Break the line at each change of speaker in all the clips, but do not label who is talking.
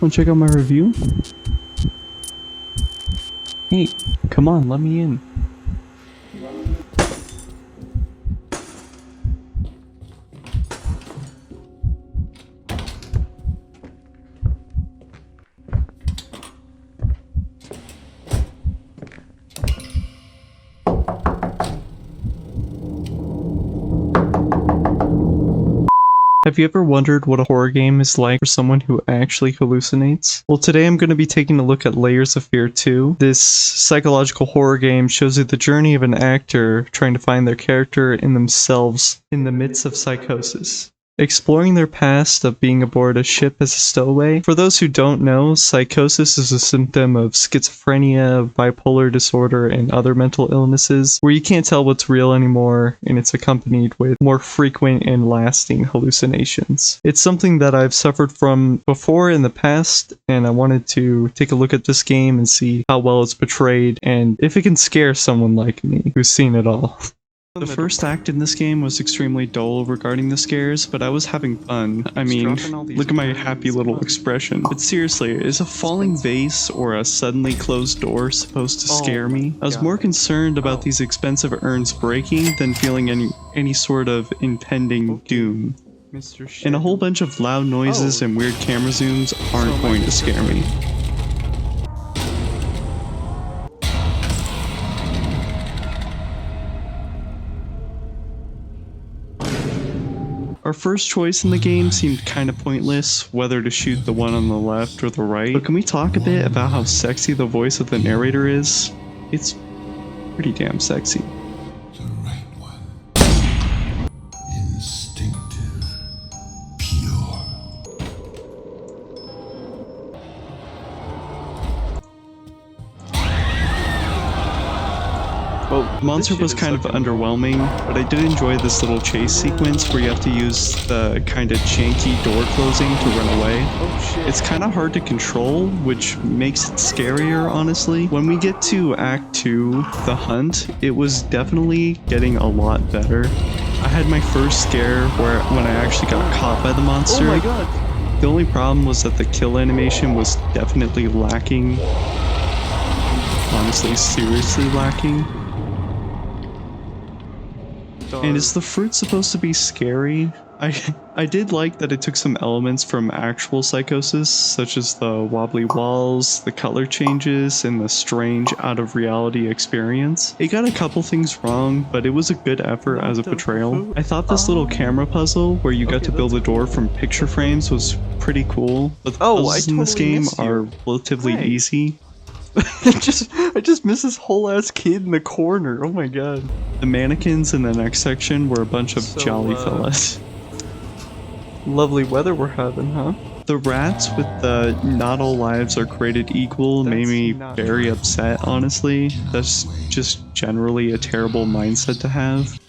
Wanna check out my review? Hey, come on, let me in. Have you ever wondered what a horror game is like for someone who actually hallucinates? Well, today I'm going to be taking a look at Layersoffear 2. This psychological horror game shows you the journey of an actor trying to find their character in themselves in the midst of psychosis. Exploring their past of being aboard a ship as a stowaway. For those who don't know, psychosis is a symptom of schizophrenia, bipolar disorder, and other mental illnesses where you can't tell what's real anymore, and it's accompanied with more frequent and lasting hallucinations. It's something that I've suffered from before in the past, and I wanted to take a look at this game and see how well it's portrayed and if it can scare someone like me who's seen it all. The first act in this game was extremely dull regarding the scares, but I was having fun. I mean, look at my happy little expression. But seriously, is a falling vase or a suddenly closed door supposed to scare me? I was more concerned about these expensive urns breaking than feeling any sort of impending doom. And a whole bunch of loud noises and weird camera zooms aren't going to scare me. Our first choice in the game seemed kinda pointless, whether to shoot the one on the left or the right, but can we talk a bit about how sexy the voice of the narrator is? It's pretty damn sexy.
The right one. Instinctive. Pure.
Well, Monster was kind of underwhelming, but I did enjoy this little chase sequence where you have to use the kinda janky door closing to run away. It's kinda hard to control, which makes it scarier, honestly. When we get to Act 2, The Hunt, it was definitely getting a lot better. I had my first scare when I actually got caught by the monster.
Oh my god!
The only problem was that the kill animation was definitely lacking. Honestly, seriously lacking. And is the fruit supposed to be scary? I did like that it took some elements from actual Psychosis, such as the wobbly walls, the color changes, and the strange out-of-reality experience. It got a couple things wrong, but it was a good effort as a portrayal. I thought this little camera puzzle, where you got to build a door from picture frames, was pretty cool, but the puzzles in this game are relatively easy. I just miss this whole ass kid in the corner. Oh my god. The mannequins in the next section were a bunch of jolly fellas. Lovely weather we're having, huh? The rats with the "not all lives are created equal" made me very upset, honestly. That's just generally a terrible mindset to have.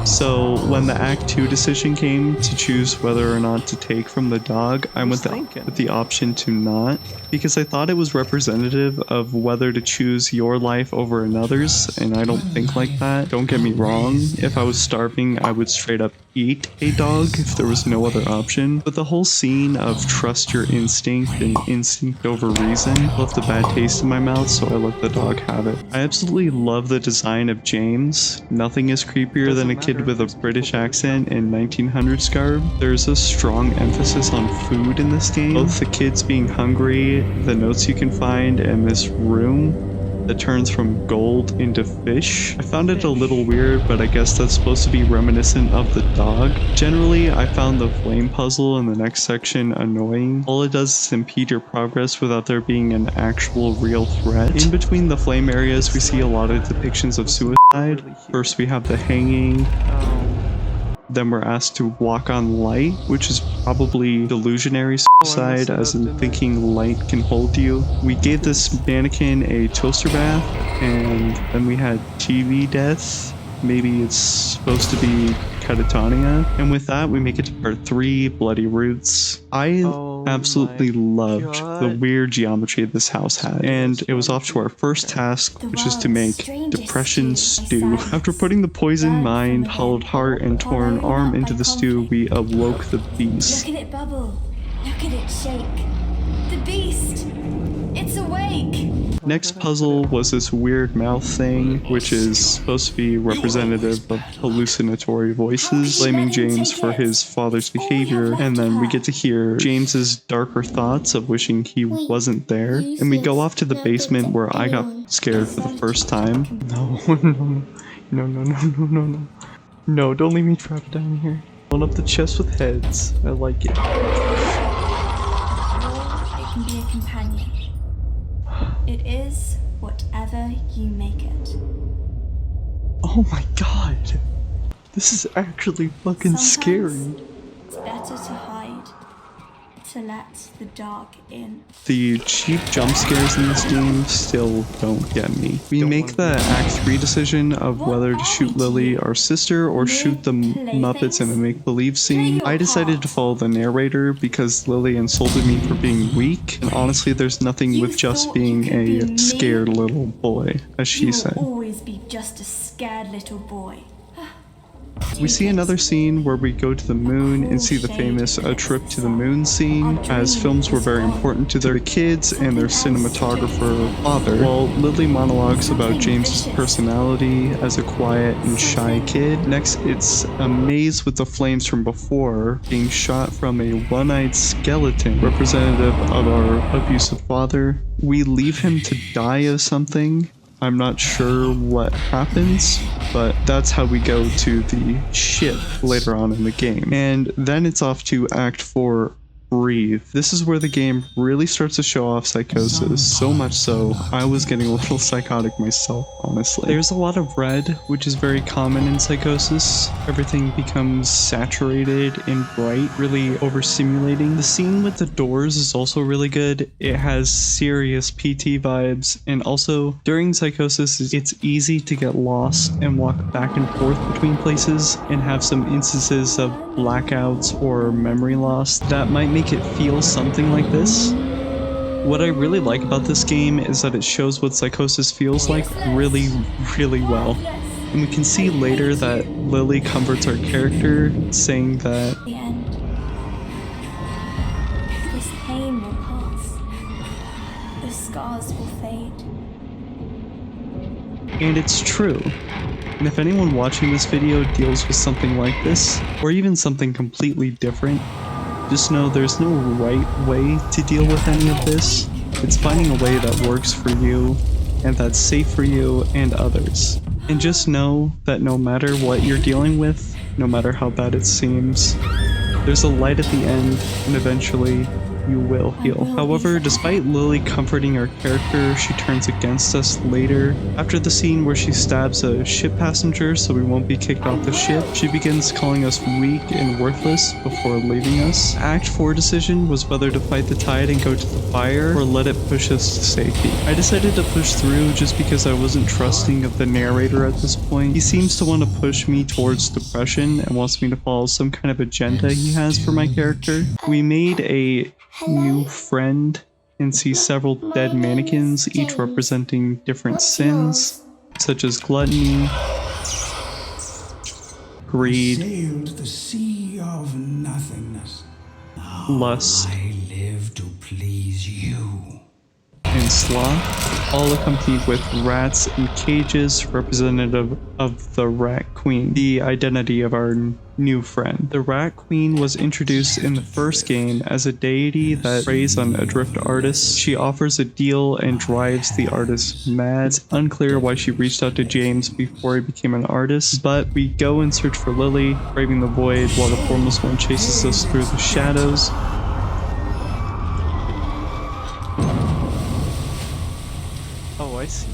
So when the Act 2 decision came to choose whether or not to take from the dog, I went with the option to not, because I thought it was representative of whether to choose your life over another's, and I don't think like that. Don't get me wrong, if I was starving, I would straight up eat a dog if there was no other option, but the whole scene of trust your instinct and instinct over reason left a bad taste in my mouth, so I let the dog have it. I absolutely love the design of James. Nothing is creepier than a kid with a British accent in 1900s garb. There's a strong emphasis on food in this game, both the kids being hungry, the notes you can find, and this room that turns from gold into fish. I found it a little weird, but I guess that's supposed to be reminiscent of the dog. Generally, I found the flame puzzle in the next section annoying. All it does is impede your progress without there being an actual real threat. In between the flame areas, we see a lot of depictions of suicide. First we have the hanging. Then we're asked to walk on light, which is probably delusionary suicide, as in thinking light can hold you. We gave this mannequin a toaster bath, and then we had TV death. Maybe it's supposed to be catatonia. And with that, we make it to part 3, Bloody Roots. I absolutely loved the weird geometry this house had, and it was off to our first task, which is to make depression stew. After putting the poisoned mind, hollowed heart, and torn arm into the stew, we awoke the beast.
Look at it bubble. Look at it shake. The beast.
Next puzzle was this weird mouth thing, which is supposed to be representative of hallucinatory voices, blaming James for his father's behavior, and then we get to hear James's darker thoughts of wishing he wasn't there, and we go off to the basement where I got scared for the first time. No. No, don't leave me trapped down here. Going up the chest with heads. I like it.
Or it can be a companion. It is whatever you make it.
Oh my god. This is actually fucking scary.
Sometimes it's better to hide, to let the dark in.
The cheap jump scares in this game still don't get me. We make the Act 3 decision of whether to shoot Lily, our sister, or shoot the Muppets in a make-believe scene. I decided to follow the narrator because Lily insulted me for being weak, and honestly there's nothing with just being a scared little boy, as she said.
You'll always be just a scared little boy.
We see another scene where we go to the moon and see the famous A Trip to the Moon scene, as films were very important to their kids and their cinematographer father, while Lily monologues about James's personality as a quiet and shy kid. Next, it's a maze with the flames from before being shot from a one-eyed skeleton, representative of our abusive father. We leave him to die of something. I'm not sure what happens, but that's how we go to the ship later on in the game. And then it's off to Act 4, Breathe. This is where the game really starts to show off Psychosis, so much so I was getting a little psychotic myself, honestly. There's a lot of red, which is very common in Psychosis. Everything becomes saturated and bright, really overstimulating. The scene with the doors is also really good. It has serious PT vibes, and also during Psychosis it's easy to get lost and walk back and forth between places and have some instances of blackouts or memory loss that might make it feel something like this. What I really like about this game is that it shows what Psychosis feels like really, really well. And we can see later that Lily comforts our character, saying that
The end. This pain will pass. The scars will fade.
and it's true. And if anyone watching this video deals with something like this, or even something completely different, just know there's no right way to deal with any of this. It's finding a way that works for you, and that's safe for you and others. And just know that no matter what you're dealing with, no matter how bad it seems, there's a light at the end, and eventually you will heal. However, despite Lily comforting our character, she turns against us later. After the scene where she stabs a ship passenger so we won't be kicked off the ship, she begins calling us weak and worthless before leaving us. Act 4 decision was whether to fight the tide and go to the fire, or let it push us to safety. I decided to push through just because I wasn't trusting of the narrator at this point. He seems to want to push me towards depression and wants me to follow some kind of agenda he has for my character. We made a new friend and see several dead mannequins, each representing different sins, such as gluttony, greed,
Sailed the sea of nothingness. Now
lust,
I live to please you.
and sloth, all accompanied with rats in cages, representative of the Rat Queen, the identity of our new friend. The Rat Queen was introduced in the first game as a deity that preys on adrift artists. She offers a deal and drives the artists mad. It's unclear why she reached out to James before he became an artist, but we go and search for Lily, braving the void while the Formless One chases us through the shadows. Oh, I see.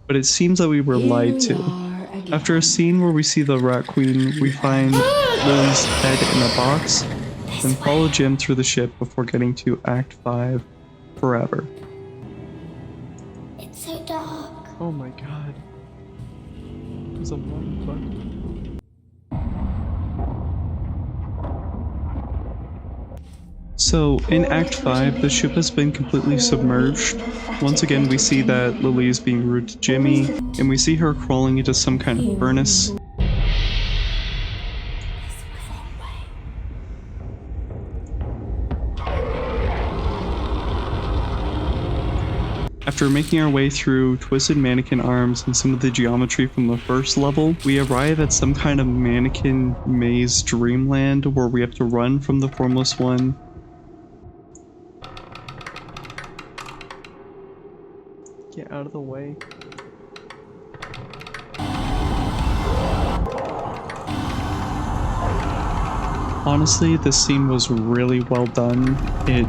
But it seems that we were lied to. After a scene where we see the Rat Queen, we find Lily's head in a box, then follow Jim through the ship before getting to Act 5, Forever.
It's so dark.
Oh my god. There's a long button. So, in Act 5, the ship has been completely submerged. Once again, we see that Lily is being rude to Jimmy, and we see her crawling into some kind of furnace. After making our way through twisted mannequin arms and some of the geometry from the first level, we arrive at some kind of mannequin maze dreamland where we have to run from the formless one. Get out of the way. Honestly, this scene was really well done. It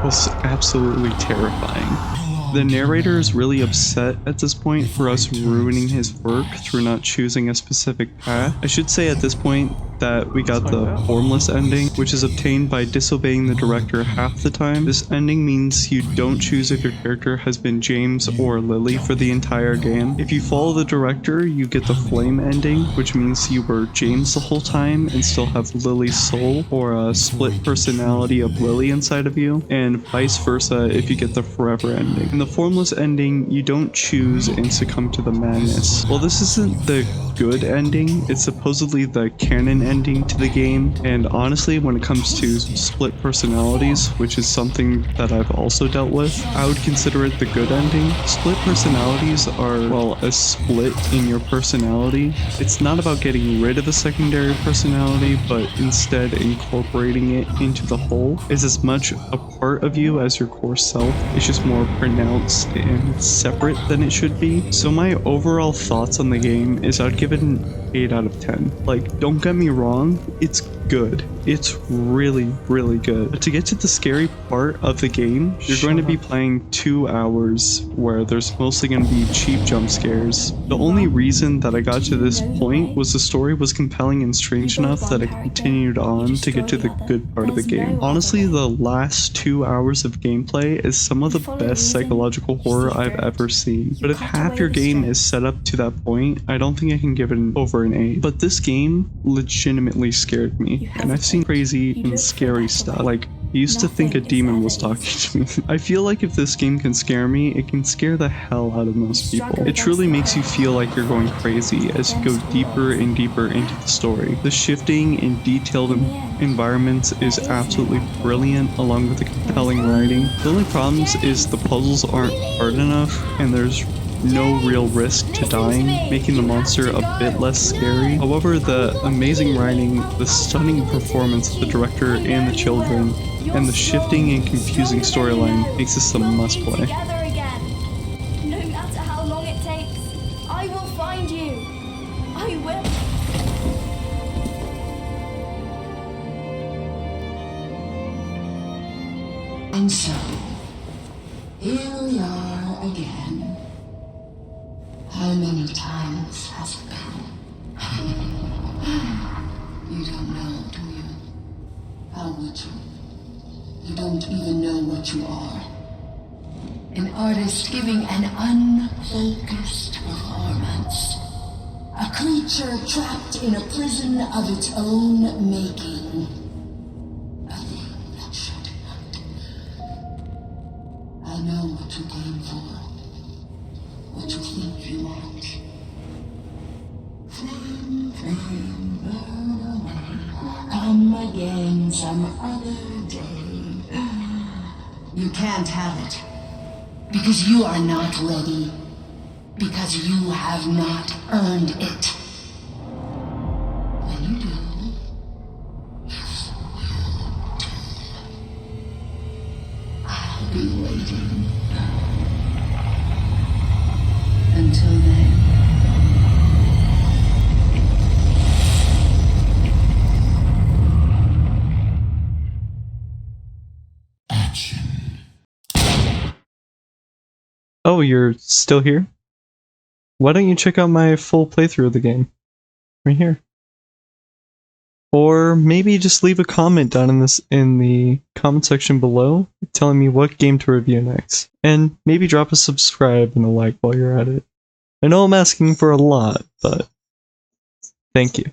was absolutely terrifying. The narrator is really upset at this point for us ruining his work through not choosing a specific path. I should say at this point that we got the formless ending, which is obtained by disobeying the director half the time. This ending means you don't choose if your character has been James or Lily for the entire game. If you follow the director, you get the flame ending, which means you were James the whole time and still have Lily's soul, or a split personality of Lily inside of you, and vice versa if you get the forever ending. In the formless ending, you don't choose and succumb to the madness. Well, this isn't the good ending, it's supposedly the canon ending to the game, and honestly, when it comes to split personalities, which is something that I've also dealt with, I would consider it the good ending. Split personalities are, well, a split in your personality. It's not about getting rid of a secondary personality, but instead incorporating it into the whole. It's as much a part of you as your core self. It's just more pronounced and separate than it should be. So my overall thoughts on the game is I'd give it an 8 out of 10. Like, don't get me wrong, it's good. It's really, really good. But to get to the scary part of the game, you're going to be playing 2 hours where there's mostly going to be cheap jump scares. The only reason that I got to this point was the story was compelling and strange enough that I continued on to get to the good part of the game. Honestly, the last 2 hours of gameplay is some of the best psychological horror I've ever seen. But if half your game is set up to that point, I don't think I can give it over an 8. But this game legitimately scared me, and I've seen crazy and scary stuff. Like, I used to think a demon was talking to me. I feel like if this game can scare me, it can scare the hell out of most people. It truly makes you feel like you're going crazy as you go deeper and deeper into the story. The shifting and detailed environments is absolutely brilliant, along with the compelling writing. The only problems is the puzzles aren't hard enough, and there's no real risk to dying, making the monster a bit less scary. However, the amazing writing, the stunning performance of the director and the children, and the shifting and confusing storyline makes this a must-play.
No matter how long it takes, I will find you. I will.
And so, here we are again. How many times has it been? You don't know, do you? How would you? You don't even know what you are. An artist giving an unfocused performance. A creature trapped in a prison of its own making. A thing that should not. I know what you came for. What you think you want. Flame, flame, burn away. Come again some other day. You can't have it. Because you are not ready. Because you have not earned it. When you do, I'll be waiting. Until then. Action.
Oh, you're still here? Why don't you check out my full playthrough of the game? Right here. Or maybe just leave a comment down in the comment section below telling me what game to review next. And maybe drop a subscribe and a like while you're at it. I know I'm asking for a lot, but thank you.